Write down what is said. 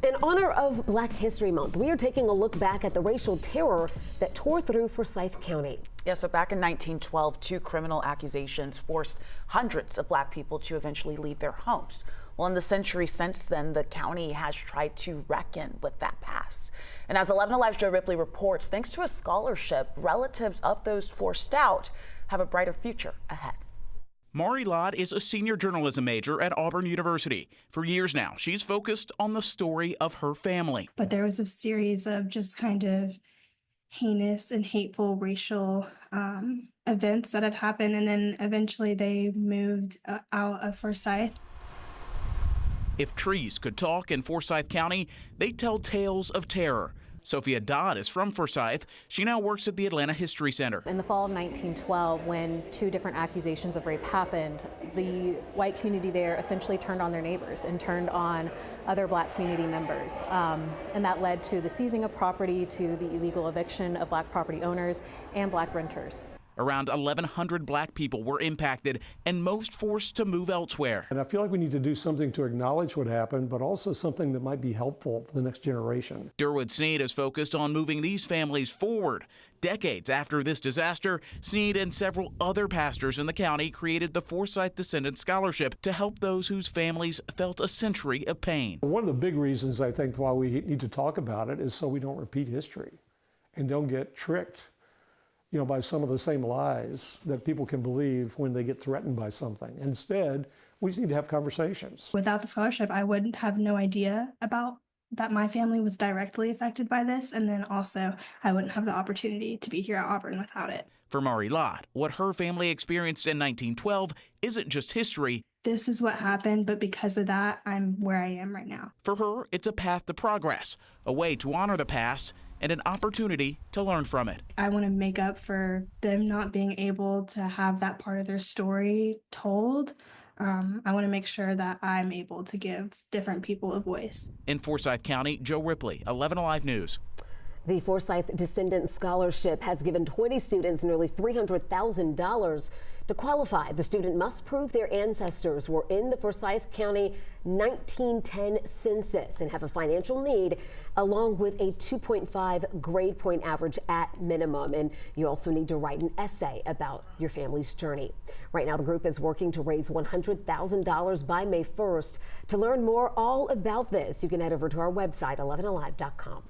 In honor of Black History Month, we are taking a look back at the racial terror that tore through Forsyth County. Yeah, so back in 1912, 2 criminal accusations forced hundreds of Black people to eventually leave their homes. Well, in the century since then, the county has tried to reckon with that past. And as 11 Alive's Joe Ripley reports, thanks to a scholarship, relatives of those forced out have a brighter future ahead. Mari Lott is a senior journalism major at Auburn University. For years now, she's focused on the story of her family. But there was a series of just kind of heinous and hateful racial events that had happened, and then eventually they moved out of Forsyth. If trees could talk in Forsyth County, they tell tales of terror. Sophia Dodd is from Forsyth. She now works at the Atlanta History Center. In the fall of 1912, when 2 different accusations of rape happened, the white community there essentially turned on their neighbors and turned on other Black community members. And that led to the seizing of property, to the illegal eviction of Black property owners and Black renters. Around 1,100 Black people were impacted and most forced to move elsewhere. And I feel like we need to do something to acknowledge what happened, but also something that might be helpful for the next generation. Durwood Sneed is focused on moving these families forward. Decades after this disaster, Sneed and several other pastors in the county created the Forsyth Descendants Scholarship to help those whose families felt a century of pain. One of the big reasons I think why we need to talk about it is so we don't repeat history and don't get tricked, by some of the same lies that people can believe when they get threatened by something. Instead, we just need to have conversations. Without the scholarship, I would have no idea about that my family was directly affected by this, and then also I wouldn't have the opportunity to be here at Auburn without it. For Mari Lott, what her family experienced in 1912 isn't just history. This is what happened, but because of that, I'm where I am right now. For her, it's a path to progress, a way to honor the past, and an opportunity to learn from it. I want to make up for them not being able to have that part of their story told. I want to make sure that I'm able to give different people a voice. In Forsyth County, Joe Ripley, 11 Alive News. The Forsyth Descendants Scholarship has given 20 students nearly $300,000. To qualify, the student must prove their ancestors were in the Forsyth County 1910 census and have a financial need, along with a 2.5 grade point average at minimum. And you also need to write an essay about your family's journey. Right now, the group is working to raise $100,000 by May 1st. To learn more all about this, you can head over to our website, 11alive.com.